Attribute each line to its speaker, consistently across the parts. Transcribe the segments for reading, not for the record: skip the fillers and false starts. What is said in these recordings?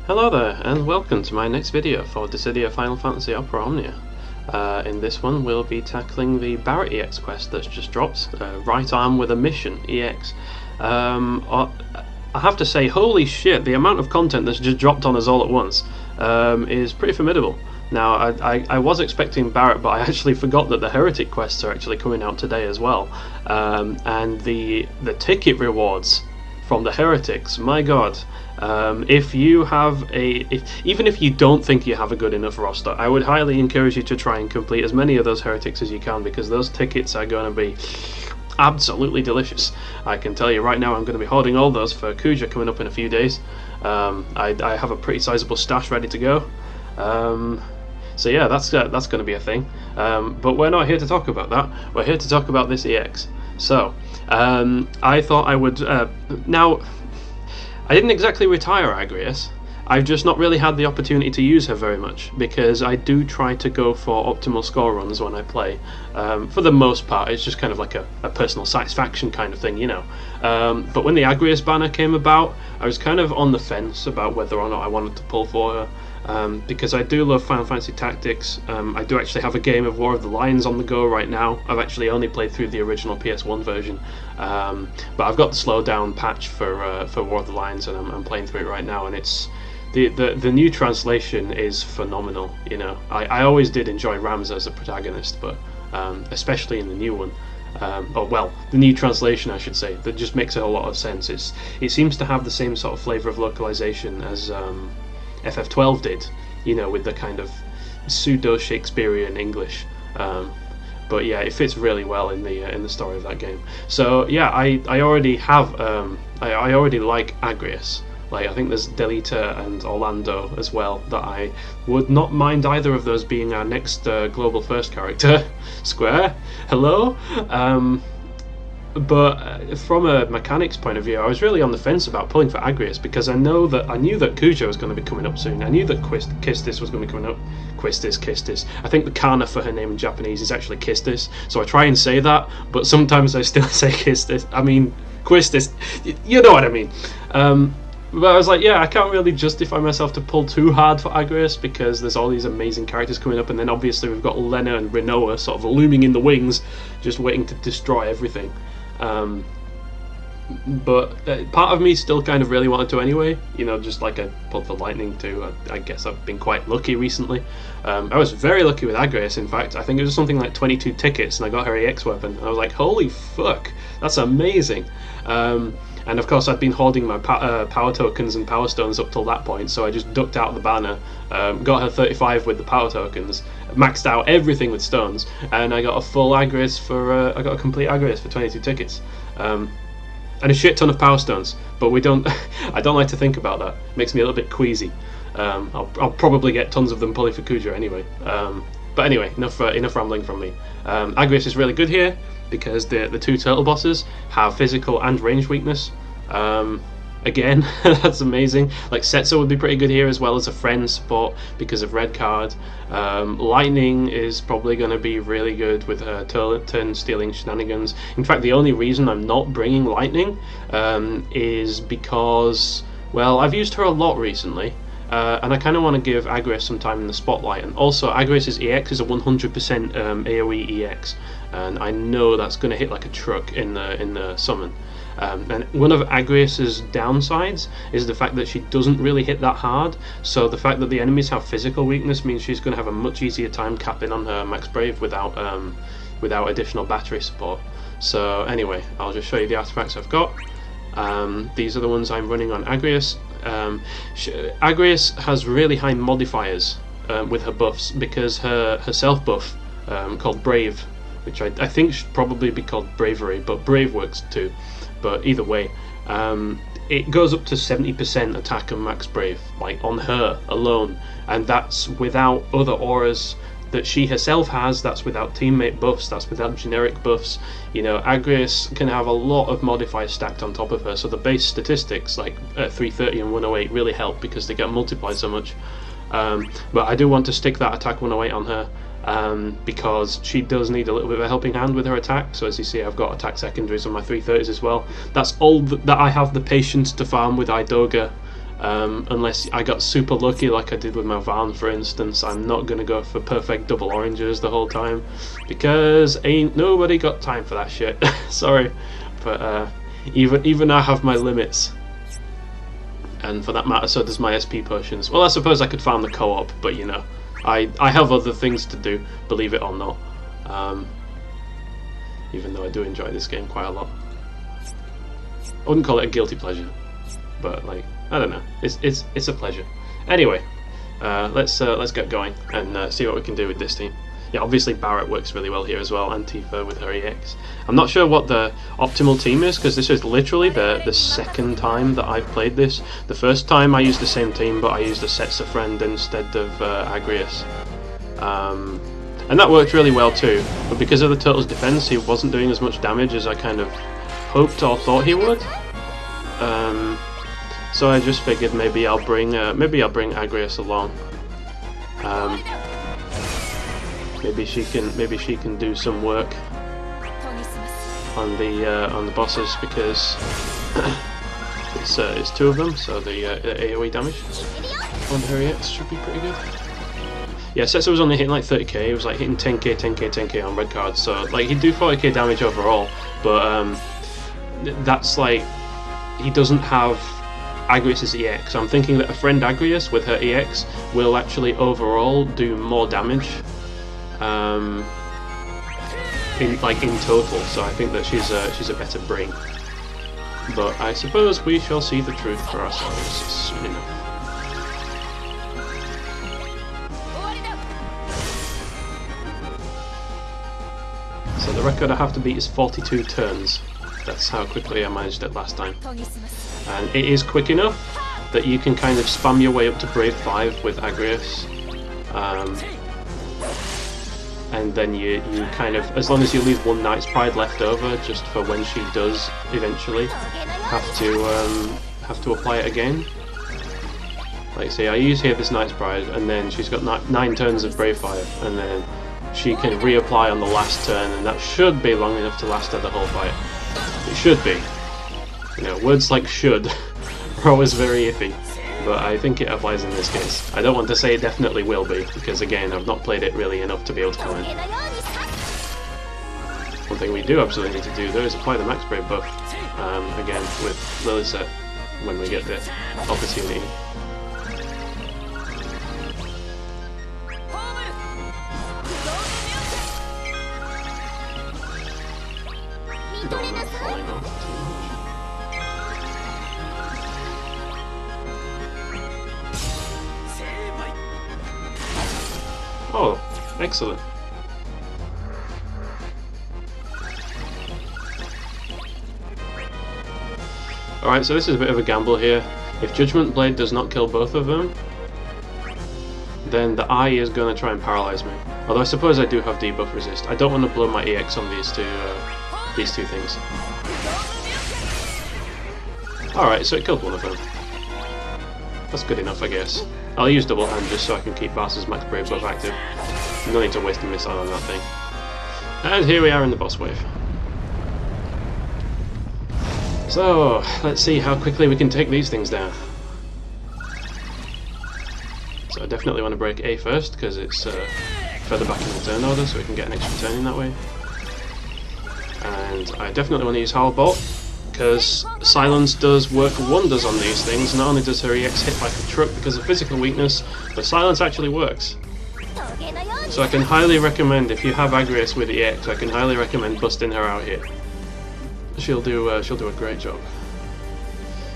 Speaker 1: Hello there, and welcome to my next video for Dissidia Final Fantasy Opera Omnia. In this one we'll be tackling the Barret EX quest that's just dropped, Right Arm with a Mission EX. I have to say, holy shit, the amount of content that's just dropped on us all at once is pretty formidable. Now, I was expecting Barret, but I actually forgot that the Heretic quests are actually coming out today as well. And the ticket rewards from the Heretics, my god. If you have even if you don't think you have a good enough roster, I would highly encourage you to try and complete as many of those Heretics as you can, because those tickets are going to be absolutely delicious. I can tell you right now, I'm going to be hoarding all those for Kuja coming up in a few days. I have a pretty sizable stash ready to go. So yeah, that's going to be a thing. But we're not here to talk about that. We're here to talk about this EX. So, I thought I would... now, I didn't exactly retire Agrias. I've just not really had the opportunity to use her very much, because I do try to go for optimal score runs when I play. For the most part, it's just kind of like a personal satisfaction kind of thing, you know. But when the Agrias banner came about, I was kind of on the fence about whether or not I wanted to pull for her. Because I do love Final Fantasy Tactics. I do actually have a game of War of the Lions on the go right now. I've actually only played through the original PS1 version, but I've got the slowdown patch for War of the Lions, and I'm playing through it right now. And it's the new translation is phenomenal. You know, I always did enjoy Rams as a protagonist, but especially in the new one. Or well, the new translation, I should say, that just makes a lot of sense. It seems to have the same sort of flavour of localization as FF12 did, you know, with the kind of pseudo-Shakespearean English. But yeah, it fits really well in the story of that game. So yeah, I already have I already like Agrias. Like, I think there's Delita and Orlando as well that I would not mind either of those being our next global first character. Square, hello. But from a mechanics point of view, I was really on the fence about pulling for Agrias, because I knew that Kuja was going to be coming up soon. I knew that Kistis was going to be coming up. Kistis. I think the kana for her name in Japanese is actually Kistis, so I try and say that, but sometimes I still say Kistis. I mean, Quistis. You know what I mean. But I was like, yeah, I can't really justify myself to pull too hard for Agrias, because there's all these amazing characters coming up, and then obviously we've got Lena and Rinoa sort of looming in the wings, just waiting to destroy everything. But part of me still kind of really wanted to anyway, you know, just like I pulled for Lightning too. I guess I've been quite lucky recently. I was very lucky with Agrias, in fact. I think it was something like 22 tickets and I got her EX weapon. I was like, holy fuck, that's amazing. And of course I'd been hoarding my power tokens and power stones up till that point, so I just ducked out the banner, got her 35 with the power tokens, maxed out everything with stones, and I got a full Agrias for I got a complete Agrias for 22 tickets, and a shit ton of power stones. But we don't I don't like to think about that. It makes me a little bit queasy. I'll probably get tons of them pulling for Kuja anyway. But anyway, enough rambling from me. Agrias is really good here because the two turtle bosses have physical and range weakness. Again, that's amazing. Like, Setsu would be pretty good here, as well as a friend support because of red card. Lightning is probably going to be really good with her turn stealing shenanigans. In fact, the only reason I'm not bringing Lightning is because, well, I've used her a lot recently. And I kind of want to give Agrias some time in the spotlight. And also, Agrias' EX is a 100% AoE EX, and I know that's going to hit like a truck in the summon. And one of Agrias' downsides is the fact that she doesn't really hit that hard, so the fact that the enemies have physical weakness means she's going to have a much easier time capping on her Max Brave without additional battery support. So anyway, I'll just show you the artifacts I've got. These are the ones I'm running on Agrias. Agrias has really high modifiers with her buffs, because her self buff called Brave, which I think should probably be called Bravery, but Brave works too. But either way, it goes up to 70% attack and max Brave, like on her alone, and that's without other auras that she herself has. That's without teammate buffs, that's without generic buffs. You know, Agrias can have a lot of modifiers stacked on top of her, so the base statistics like 330 and 108 really help because they get multiplied so much. But I do want to stick that attack 108 on her, because she does need a little bit of a helping hand with her attack. So as you see, I've got attack secondaries on my 330s as well. That's all that I have the patience to farm with Idoga Unless I got super lucky like I did with my Van, for instance. I'm not going to go for perfect double oranges the whole time, because ain't nobody got time for that shit. Sorry, but even I have my limits. And for that matter, so does my SP potions. Well, I suppose I could farm the co-op, but you know, I have other things to do, believe it or not. Even though I do enjoy this game quite a lot. I wouldn't call it a guilty pleasure, but like, I don't know, it's a pleasure. Anyway, let's get going and see what we can do with this team. Yeah, obviously Barret works really well here as well, and Tifa with her EX. I'm not sure what the optimal team is, because this is literally the second time that I've played this. The first time I used the same team, but I used a Setsa friend instead of Agrias. And that worked really well too, but because of the Turtle's defense, he wasn't doing as much damage as I kind of hoped or thought he would. So I just figured maybe I'll bring Agrias along. Maybe she can do some work on the bosses, because it's two of them, so the AoE damage on her EX should be pretty good. Yeah, Setsa was only hitting like 30k. He was like hitting 10k, 10k, 10k on red cards, so like he'd do 40k damage overall, but that's like, he doesn't have Agrias' EX. I'm thinking that a friend Agrias with her EX will actually overall do more damage. In total, so I think that she's a better brain. But I suppose we shall see the truth for ourselves soon enough. So the record I have to beat is 42 turns. That's how quickly I managed it last time. And it is quick enough that you can kind of spam your way up to Brave 5 with Agrias. And then you kind of, as long as you leave one Knight's Pride left over, just for when she does eventually have to apply it again. Like, say I use here this Knight's Pride, and then she's got 9 turns of Brave 5, and then she can reapply on the last turn, and that should be long enough to last her the whole fight. It should be. You know, words like should are always very iffy, but I think it applies in this case. I don't want to say it definitely will be, because again, I've not played it really enough to be able to comment. One thing we do absolutely need to do though is apply the Max Brave buff, again with Lilisette, when we get the opportunity. Don't want that falling off too much. Oh, excellent. Alright, so this is a bit of a gamble here. If Judgment Blade does not kill both of them, then the Eye is going to try and paralyze me. Although I suppose I do have debuff resist. I don't want to blow my EX on these two things. Alright, so it killed one of them. That's good enough, I guess. I'll use double hand just so I can keep Bartz's Max Brave buff active. No need to waste a missile on that thing. And here we are in the boss wave. So, let's see how quickly we can take these things down. So I definitely want to break A first, because it's further back in the turn order, so we can get an extra turn in that way. And I definitely want to use Howl Bolt, because Silence does work wonders on these things. Not only does her EX hit like a truck because of physical weakness, but Silence actually works. So I can highly recommend, if you have Agrias with EX, I can highly recommend busting her out here. She'll do a great job.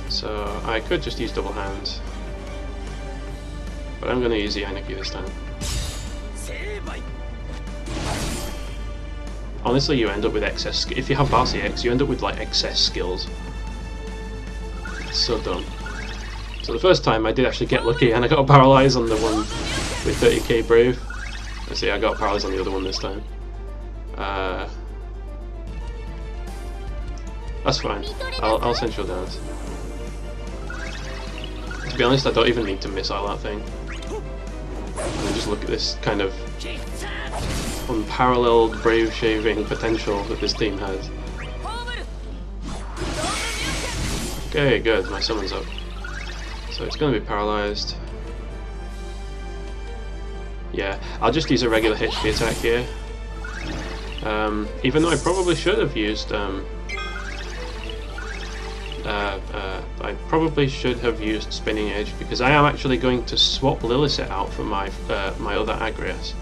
Speaker 1: So I could just use double hands, but I'm going to use the Anarchy this time. Honestly, you end up with excess. If you have Bartz EX, you end up with like excess skills. It's so dumb. So the first time I did actually get lucky, and I got a paralyze on the one with 30k Brave. I see, I got paralyzed on the other one this time. That's fine. I'll Central Dance. To be honest, I don't even need to missile that thing. And just look at this kind of unparalleled brave shaving potential that this team has. Okay, good, my summon's up. So it's going to be paralyzed. Yeah, I'll just use a regular HP attack here. Even though I probably should have used Spinning Edge, because I am actually going to swap Lilisette out for my my other Agrias.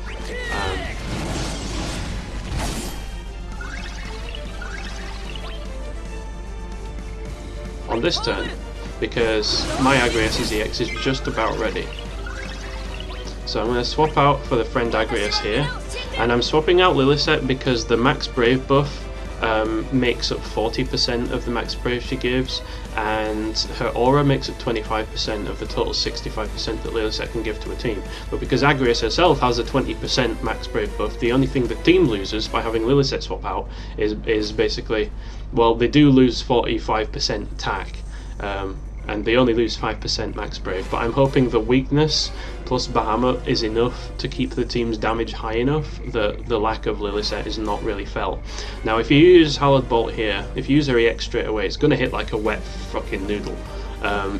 Speaker 1: On this turn, because my Agrias' EX is just about ready. So I'm going to swap out for the friend Agrias here, and I'm swapping out Lilisette because the max brave buff makes up 40% of the max brave she gives, and her aura makes up 25% of the total 65% that Lilisette can give to a team. But because Agrias herself has a 20% max brave buff, the only thing the team loses by having Lilisette swap out is basically, well, they do lose 45% attack, and they only lose 5% max brave, but I'm hoping the weakness plus Bahamut is enough to keep the team's damage high enough that the lack of Lilisette is not really felt. Now if you use Hallowed Bolt here, if you use her EX straight away, it's going to hit like a wet fucking noodle.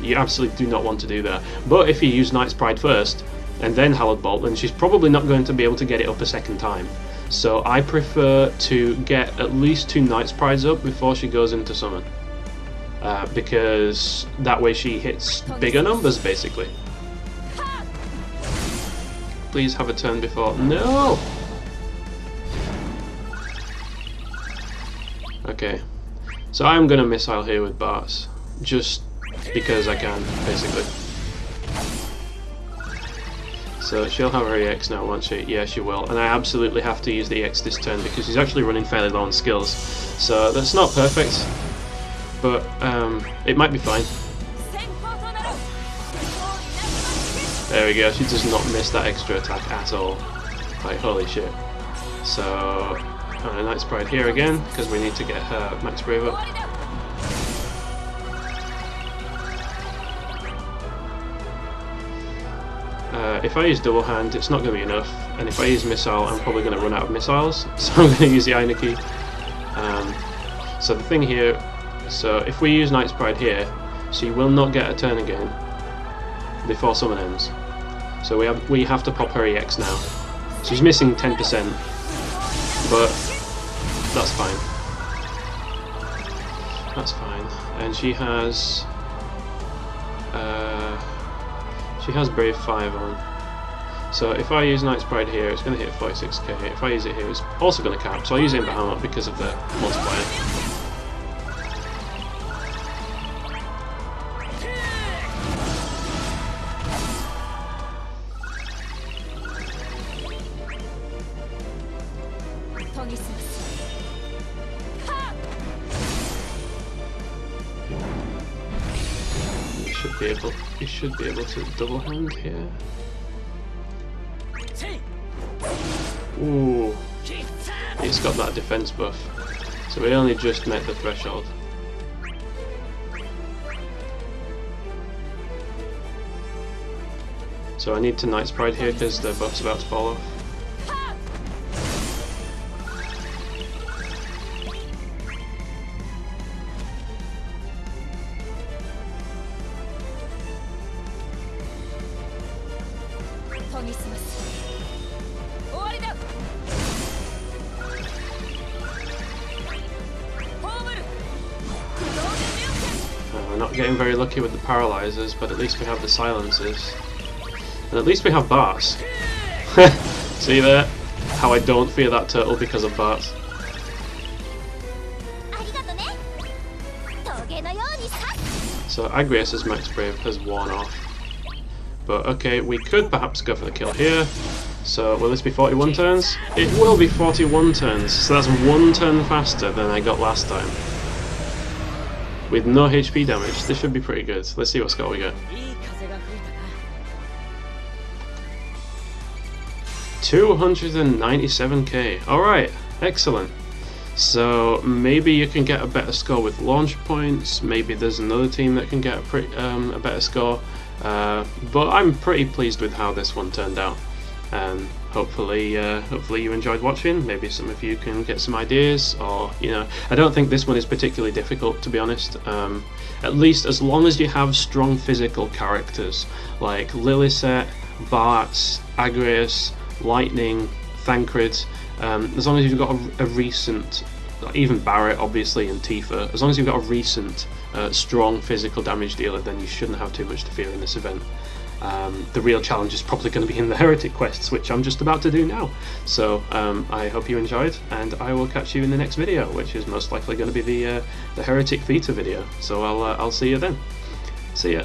Speaker 1: You absolutely do not want to do that. But if you use Knight's Pride first, and then Hallowed Bolt, then she's probably not going to be able to get it up a second time. So I prefer to get at least 2 Knight's Prides up before she goes into summon. Because that way she hits bigger numbers, basically. Please have a turn before... No! Okay. So I'm going to missile here with Bartz. Just because I can, basically. So she'll have her EX now, won't she? Yeah, she will. And I absolutely have to use the EX this turn because she's actually running fairly low on skills. So that's not perfect, but it might be fine. There we go, she does not miss that extra attack at all. Like, holy shit. So, Knight's Pride here again, because we need to get her max brave up. If I use double hand, it's not going to be enough, and if I use missile, I'm probably going to run out of missiles, so I'm going to use the Ina key. So the thing here, so if we use Knight's Pride here, she will not get a turn again before summon ends. So we have to pop her EX now. She's missing 10%, but that's fine. That's fine. And she has Brave 5 on. So if I use Knight's Pride here, it's going to hit 46k. If I use it here, it's also going to cap. So I'll use it in Bahamut because of the multiplier. You should be able to double hand here. Ooh, it's got that defense buff, so we only just met the threshold. So I need to Knight's Pride here because the buff's about to fall off. We're not getting very lucky with the paralyzers, but at least we have the silencers. And at least we have Bartz. See there? How I don't fear that turtle because of Bartz. So Agrias' max brave has worn off. But okay, we could perhaps go for the kill here. So will this be 41 turns? It will be 41 turns, so that's 1 turn faster than I got last time. With no HP damage, this should be pretty good. Let's see what score we get. 297k. Alright, excellent. So maybe you can get a better score with launch points, maybe there's another team that can get a better score, but I'm pretty pleased with how this one turned out. Hopefully you enjoyed watching. Maybe some of you can get some ideas, or I don't think this one is particularly difficult, to be honest. At least as long as you have strong physical characters like Lilisette, Bartz, Agrias, Lightning, Thancred, as long as you've got a recent, even Barret obviously, and Tifa, as long as you've got a recent strong physical damage dealer, then you shouldn't have too much to fear in this event. The real challenge is probably going to be in the Heretic quests, which I'm just about to do now. So I hope you enjoyed, and I will catch you in the next video, which is most likely going to be the Heretic Vita video. So I'll see you then. See ya.